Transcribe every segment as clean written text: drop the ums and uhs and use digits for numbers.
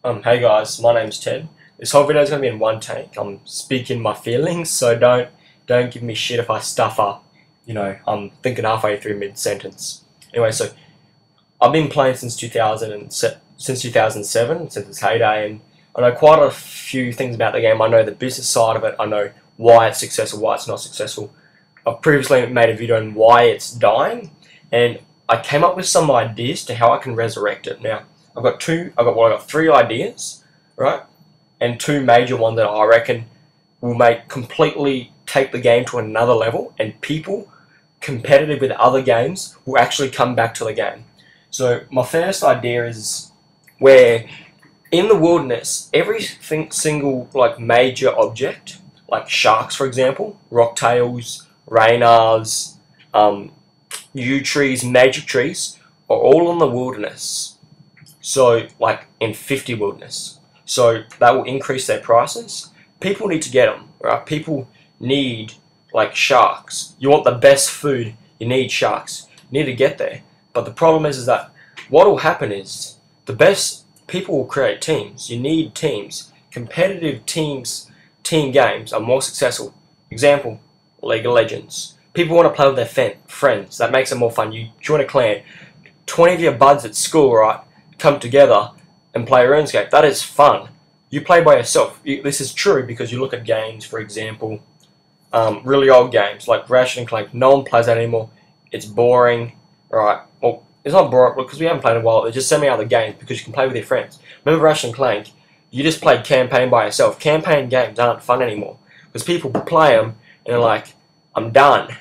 Hey guys, my name's Ted. This whole video is going to be in one take. I'm speaking my feelings, so don't give me shit if I stuff up. I'm thinking halfway through mid-sentence. Anyway, so I've been playing since 2007, since its heyday, and I know quite a few things about the game. I know the business side of it. I know why it's successful, why it's not successful. I've previously made a video on why it's dying, and I came up with some ideas to how I can resurrect it. Now, I've got three ideas, right? And two major ones that I reckon will completely take the game to another level, and people competitive with other games will actually come back to the game. So my first idea is where in the wilderness, every single major object, like sharks for example, rocktails, rainars, yew trees, magic trees, are all in the wilderness. So in 50 wilderness. So that will increase their prices. People need to get them, right? People need sharks. You want the best food, you need sharks. You need to get there. But the problem is that what will happen is the best people will create teams. You need teams. Competitive teams, team games are more successful. Example, League of Legends. People want to play with their friends. That makes it more fun. You join a clan. 20 of your buds at school, right, come together and play RuneScape. That is fun. You play by yourself. This is true because you look at games, for example, really old games like Ratchet and Clank. No one plays that anymore. It's boring, right? Well, it's not boring because we haven't played in a while. There's just so many other games because you can play with your friends. Remember Ratchet and Clank? You just played campaign by yourself. Campaign games aren't fun anymore because people play them and they're like, I'm done.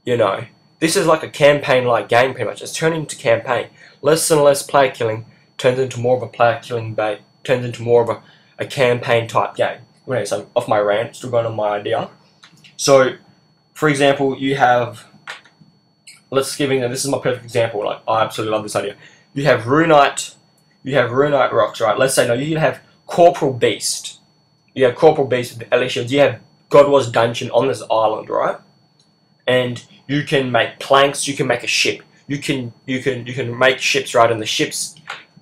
This is like a campaign-like game pretty much. It's turning into campaign. Less and less player killing turns into more of a player killing bait. Turns into more of a campaign type game. Anyway, so off my rant, still going on my idea. So, for example, you have, this is my perfect example. I absolutely love this idea. You have Runite rocks, right? Let's say you have Corporal Beast. You have Corporal Beast with the LE shields. You have God Wars Dungeon on this island, right? And you can make planks. You can make a ship. You can make ships, right? And the ships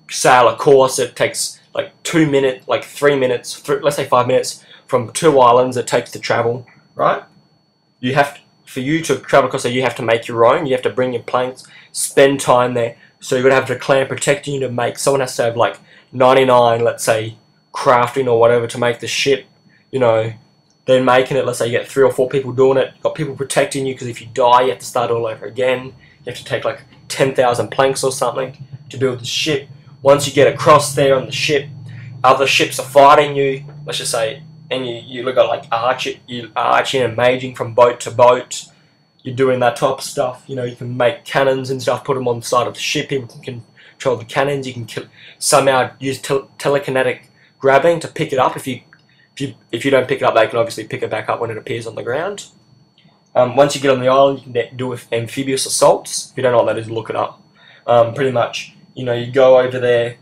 sail a course. It takes 2 minutes, 3 minutes, let's say 5 minutes from 2 islands it takes to travel, right? For you to travel across there, you have to make your own. You have to bring your planks, spend time there. So you're gonna have the clan protecting you to make. Someone has to have 99, let's say, crafting or whatever to make the ship. Then making it. Let's say you get 3 or 4 people doing it. You've got people protecting you because if you die, you have to start all over again. You have to take 10,000 planks or something to build the ship. Once you get across there on the ship, other ships are fighting you. Let's just say, and you look at arching and maging from boat to boat. You're doing that type of stuff. You can make cannons and stuff, put them on the side of the ship. People can control the cannons. You can somehow use telekinetic grabbing to pick it up. If you don't pick it up, they can obviously pick it back up when it appears on the ground. Once you get on the island, you can do amphibious assaults. If you don't know what that is, look it up. Pretty much, you go over there.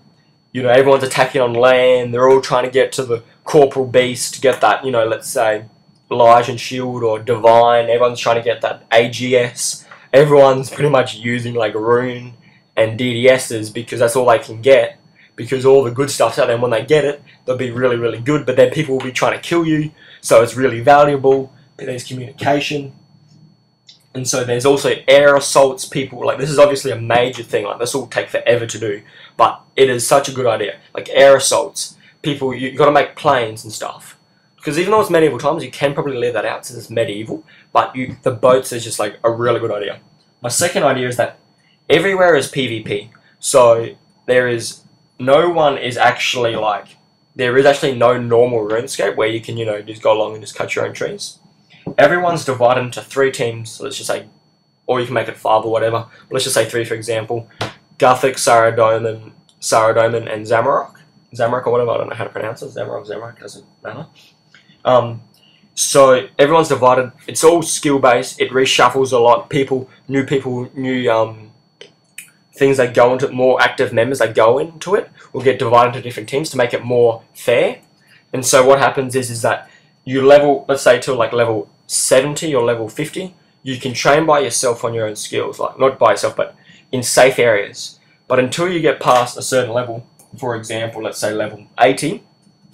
Everyone's attacking on land. They're all trying to get to the Corporal Beast to get that. Let's say Elijah Shield or Divine. Everyone's trying to get that AGS. Everyone's pretty much using Rune and DDSs because that's all they can get. Because all the good stuff's out there, and when they get it, they'll be really, really good, but then people will be trying to kill you, so it's really valuable. There's communication. And so there's also air assaults. People, this is obviously a major thing, this will take forever to do, but it is such a good idea. Air assaults. People, you've got to make planes and stuff. Because even though it's medieval times, you can probably leave that out since it's medieval, but the boats is just a really good idea. My second idea is that everywhere is PvP. So there is no one is actually there is actually no normal RuneScape where you can, just go along and just cut your own trees. Everyone's divided into 3 teams, so let's just say, or you can make it 5 or whatever, but let's just say 3 for example. Gothic, Saradomin, and Zamorak. Zamorak or whatever, I don't know how to pronounce it. Zamorak, doesn't matter. So everyone's divided, it's all skill based, it reshuffles a lot, new things that go into it, more active members that go into it will get divided into different teams to make it more fair. And so what happens is that you level, let's say to level 70 or level 50, you can train by yourself on your own skills, not by yourself, but in safe areas. But until you get past a certain level, for example, let's say level 80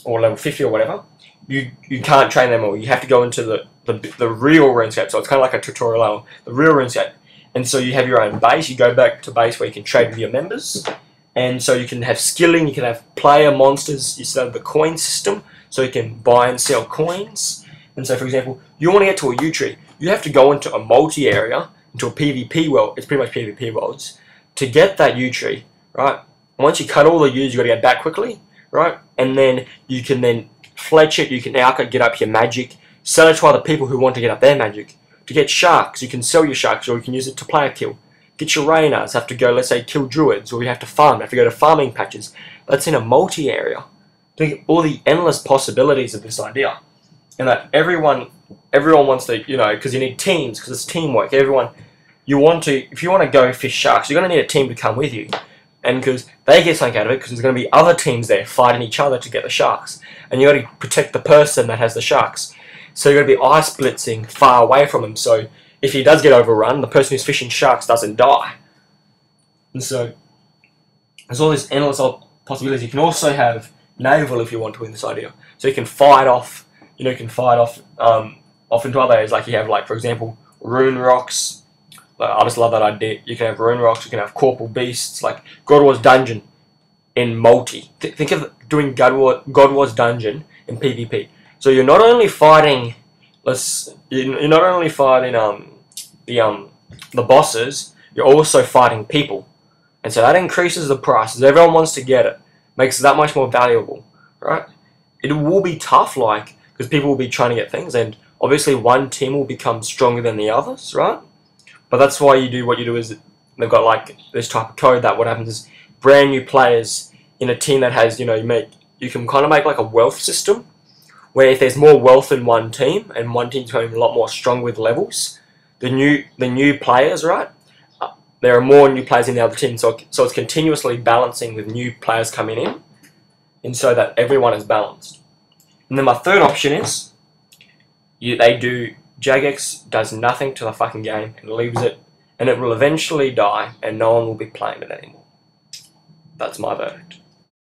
or level 50 or whatever, you can't train them all. You have to go into the real RuneScape. So it's kind of like a tutorial level, the real RuneScape. And so you have your own base. You go back to base where you can trade with your members. And so you can have skilling, you can have player monsters. You still have the coin system, so you can buy and sell coins. And so, for example, you want to get to a yew tree, you have to go into a multi area, into a PvP world. It's pretty much PvP worlds to get that yew tree, right? Once you cut all the yews, you got to get back quickly, right? And then you can then fletch it. You can now get up your magic, sell it to other people who want to get up their magic. To get sharks, you can sell your sharks, or you can use it to player kill. Get your rainers, have to go, let's say, kill druids, or you have to farm, have to go to farming patches. That's in a multi-area. Think of all the endless possibilities of this idea. And that everyone wants to, you know, because you need teams, because it's teamwork. If you want to go fish sharks, you're going to need a team to come with you. And because they get something out of it, because there's going to be other teams there fighting each other to get the sharks. And you got to protect the person that has the sharks. So you're going to be ice blitzing far away from him. So if he does get overrun, the person who's fishing sharks doesn't die. And so there's all these endless possibilities. You can also have naval if you want to in this idea. So you can fight off, you know, off into other areas. Like you have, like, for example, rune rocks. I just love that idea. You can have rune rocks. You can have corporal beasts, like God War's Dungeon in multi. Think of doing God War's Dungeon in PvP. So you're not only fighting, you're not only fighting the bosses, you're also fighting people, and so that increases the price. As everyone wants to get it, makes it that much more valuable, right? It will be tough, like, because people will be trying to get things, and obviously one team will become stronger than the others, right? But that's why you do what you do. Is they've got like this type of code that what happens is brand new players in a team that has, you know, you can kind of make like a wealth system, where if there's more wealth in one team, and one team's going a lot more strong with levels, the new players, right? There are more new players in the other team, so it's continuously balancing with new players coming in, and so that everyone is balanced. And then my third option is, Jagex does nothing to the fucking game and leaves it, and it will eventually die, and no one will be playing it anymore. That's my verdict.